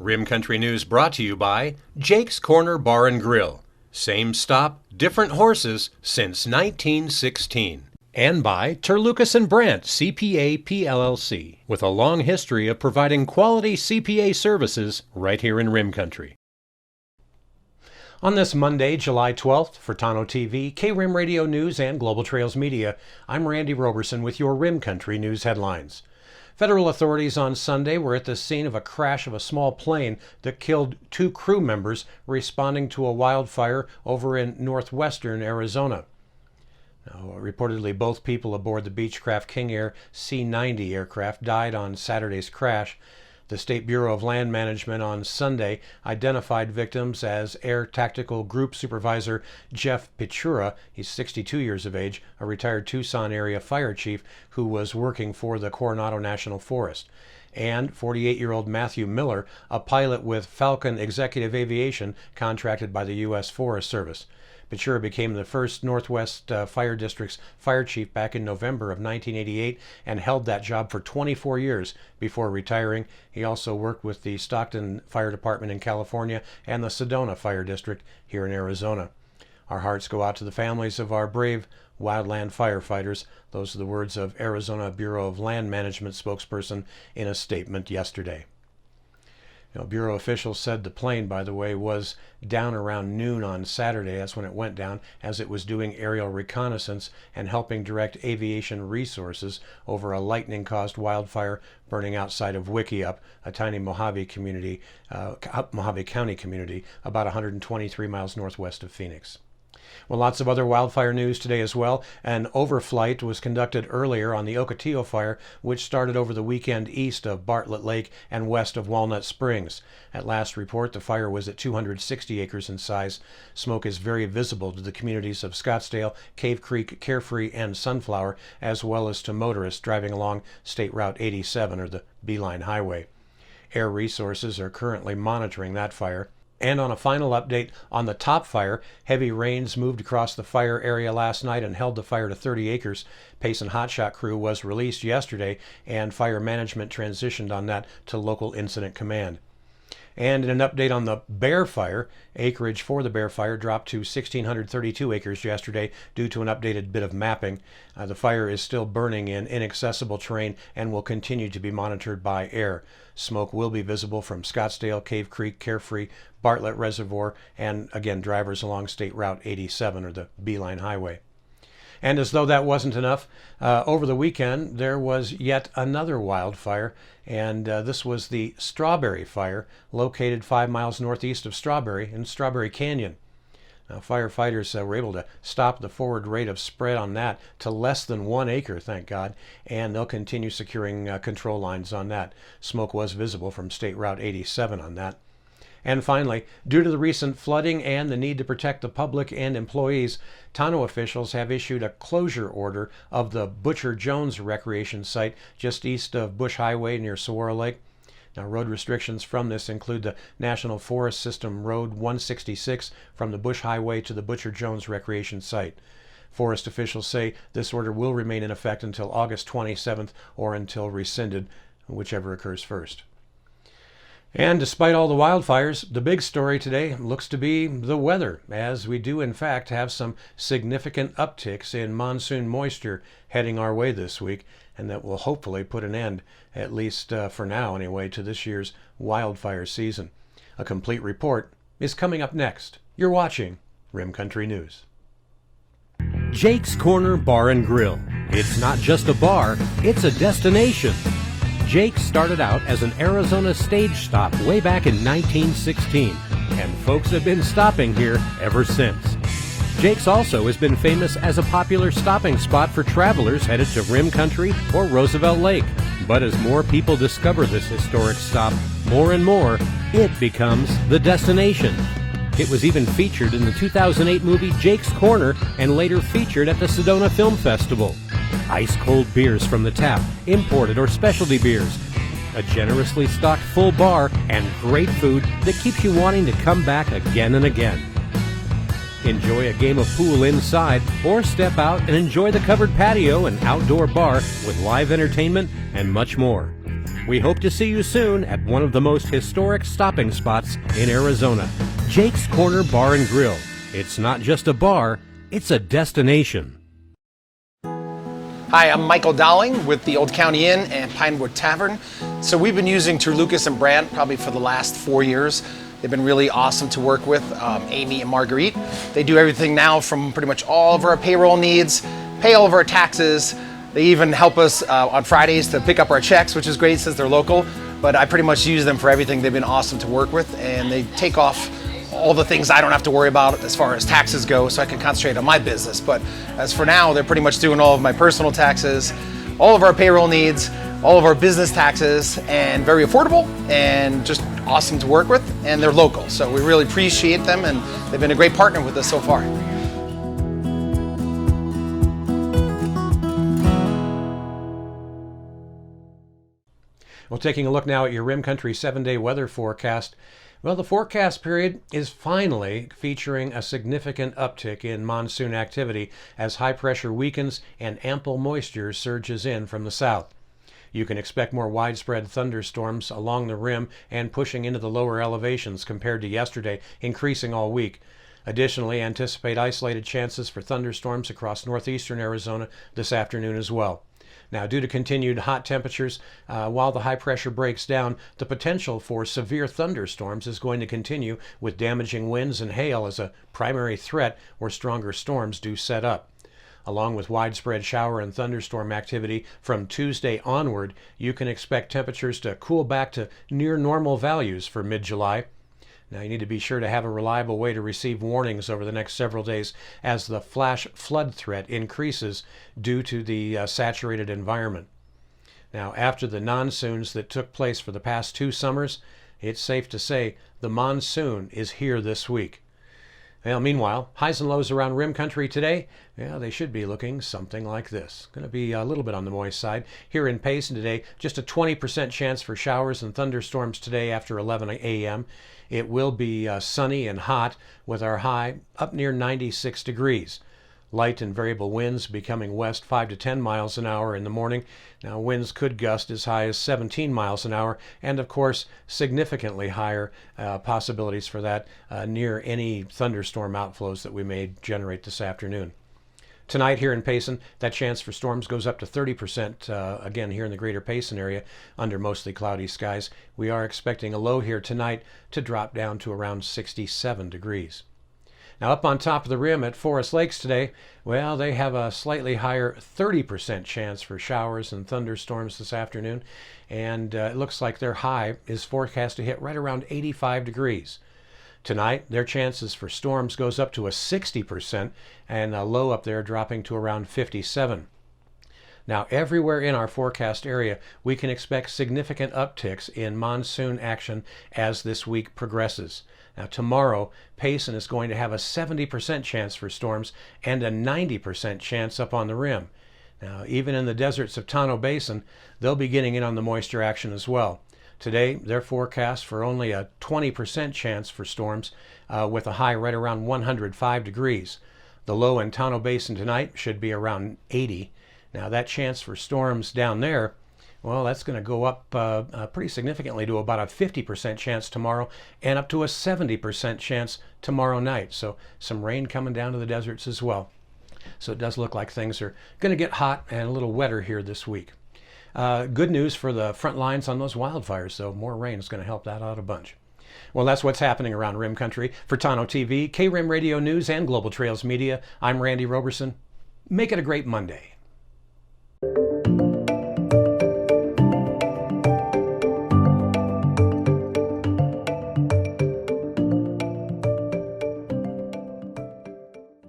Rim Country News brought to you by Jake's Corner Bar and Grill. Same stop, different horses since 1916. And by Terlucas and Brandt, CPA PLLC, with a long history of providing quality CPA services right here in Rim Country. On this Monday, July 12th, for Tano TV, K-Rim Radio News, and Global Trails Media, I'm Randy Roberson with your Rim Country News headlines. Federal authorities on Sunday were at the scene of a crash of a small plane that killed 2 crew members responding to a wildfire over in northwestern Arizona. Now, reportedly, both people aboard the Beechcraft King Air C-90 aircraft died on Saturday's crash. The State Bureau of Land Management on Sunday identified victims as Air Tactical Group Supervisor Jeff Pichura. He's 62 years of age, a retired Tucson area fire chief who was working for the Coronado National Forest, and 48-year-old Matthew Miller, a pilot with Falcon Executive Aviation contracted by the U.S. Forest Service. Pichura became the first Northwest Fire District's fire chief back in November of 1988 and held that job for 24 years before retiring. He also worked with the Stockton Fire Department in California and the Sedona Fire District here in Arizona. Our hearts go out to the families of our brave wildland firefighters. Those are the words of Arizona Bureau of Land Management spokesperson in a statement yesterday. Bureau officials said the plane, by the way, was down around noon on Saturday. That's when it went down, as it was doing aerial reconnaissance and helping direct aviation resources over a lightning-caused wildfire burning outside of Wickiup, a tiny Mojave community, Mojave County community, about 123 miles northwest of Phoenix. Well, lots of other wildfire news today as well. An overflight was conducted earlier on the Ocotillo fire, which started over the weekend east of Bartlett Lake and west of Walnut Springs. At last report, the fire was at 260 acres in size. Smoke is very visible to the communities of Scottsdale, Cave Creek, Carefree, and Sunflower, as well as to motorists driving along State Route 87, or the Beeline Highway. Air Resources are currently monitoring that fire. And on a final update on the top fire, heavy rains moved across the fire area last night and held the fire to 30 acres. Pace and Hotshot crew was released yesterday, and fire management transitioned on that to local incident command. And in an update on the Bear Fire, acreage for the Bear Fire dropped to 1,632 acres yesterday due to an updated bit of mapping. The fire is still burning in inaccessible terrain and will continue to be monitored by air. Smoke will be visible from Scottsdale, Cave Creek, Carefree, Bartlett Reservoir, and again, drivers along State Route 87, or the Beeline Highway. And as though that wasn't enough, over the weekend there was yet another wildfire, and this was the Strawberry Fire, located 5 miles northeast of Strawberry in Strawberry Canyon. Now, firefighters were able to stop the forward rate of spread on that to less than 1 acre, thank God, and they'll continue securing control lines on that. Smoke was visible from State Route 87 on that. And finally, due to the recent flooding and the need to protect the public and employees, Tano officials have issued a closure order of the Butcher Jones recreation site just east of Bush Highway near Saguaro Lake. Now, road restrictions from this include the National Forest System Road 166 from the Bush Highway to the Butcher Jones recreation site. Forest officials say this order will remain in effect until August 27th or until rescinded, whichever occurs first. And despite all the wildfires, the big story today looks to be the weather, as we do in fact have some significant upticks in monsoon moisture heading our way this week, and that will hopefully put an end, at least for now anyway, to this year's wildfire season. A complete report is coming up next. You're watching Rim Country News. Jake's Corner Bar and Grill. It's not just a bar, it's a destination. Jake started out as an Arizona stage stop way back in 1916, and folks have been stopping here ever since. Jake's also has been famous as a popular stopping spot for travelers headed to Rim Country or Roosevelt Lake. But as more people discover this historic stop, more and more, it becomes the destination. It was even featured in the 2008 movie Jake's Corner and later featured at the Sedona Film Festival. Ice-cold beers from the tap, imported or specialty beers, a generously stocked full bar, and great food that keeps you wanting to come back again and again. Enjoy a game of pool inside or step out and enjoy the covered patio and outdoor bar with live entertainment and much more. We hope to see you soon at one of the most historic stopping spots in Arizona, Jake's Corner Bar and Grill. It's not just a bar, it's a destination. Hi, I'm Michael Dowling with the Old County Inn and Pinewood Tavern. So we've been using Terlucas and Brandt probably for the last 4 years. They've been really awesome to work with, Amy and Marguerite. They do everything now from pretty much all of our payroll needs, pay all of our taxes. They even help us on Fridays to pick up our checks, which is great since they're local. But I pretty much use them for everything. They've been awesome to work with, and they take off all the things I don't have to worry about as far as taxes go, so I can concentrate on my business. But as for now, they're pretty much doing all of my personal taxes, all of our payroll needs, all of our business taxes, and very affordable and just awesome to work with, and they're local. So we really appreciate them, and they've been a great partner with us so far. Well, taking a look now at your Rim Country 7-day weather forecast. Well, the forecast period is finally featuring a significant uptick in monsoon activity as high pressure weakens and ample moisture surges in from the south. You can expect more widespread thunderstorms along the rim and pushing into the lower elevations compared to yesterday, increasing all week. Additionally, anticipate isolated chances for thunderstorms across northeastern Arizona this afternoon as well. Now, due to continued hot temperatures, while the high pressure breaks down, the potential for severe thunderstorms is going to continue, with damaging winds and hail as a primary threat where stronger storms do set up. Along with widespread shower and thunderstorm activity from Tuesday onward, you can expect temperatures to cool back to near normal values for mid-July. Now, you need to be sure to have a reliable way to receive warnings over the next several days as the flash flood threat increases due to the saturated environment. Now, after the monsoons that took place for the past 2 summers, it's safe to say the monsoon is here this week. Well, meanwhile, highs and lows around Rim Country today, they should be looking something like this. Going to be a little bit on the moist side. Here in Payson today, just a 20% chance for showers and thunderstorms today after 11 a.m. It will be sunny and hot with our high up near 96 degrees. Light and variable winds becoming west 5 to 10 miles an hour in the morning. Now, winds could gust as high as 17 miles an hour, and of course, significantly higher possibilities for that near any thunderstorm outflows that we may generate this afternoon. Tonight here in Payson, that chance for storms goes up to 30%, again here in the greater Payson area under mostly cloudy skies. We are expecting a low here tonight to drop down to around 67 degrees. Now, up on top of the rim at Forest Lakes today, well, they have a slightly higher 30% chance for showers and thunderstorms this afternoon, and it looks like their high is forecast to hit right around 85 degrees. Tonight, their chances for storms goes up to a 60%, and a low up there dropping to around 57. Now, everywhere in our forecast area, we can expect significant upticks in monsoon action as this week progresses. Now, tomorrow, Payson is going to have a 70% chance for storms and a 90% chance up on the rim. Now, even in the deserts of Tonto Basin, they'll be getting in on the moisture action as well. Today, they're forecast for only a 20% chance for storms with a high right around 105 degrees. The low in Tonto Basin tonight should be around 80. Now, that chance for storms down there, well, that's going to go up pretty significantly to about a 50% chance tomorrow and up to a 70% chance tomorrow night. So some rain coming down to the deserts as well. So it does look like things are going to get hot and a little wetter here this week. Good news for the front lines on those wildfires, though. More rain is going to help that out a bunch. Well, that's what's happening around Rim Country. For Tonto TV, KRIM Radio News, and Global Trails Media, I'm Randy Roberson. Make it a great Monday.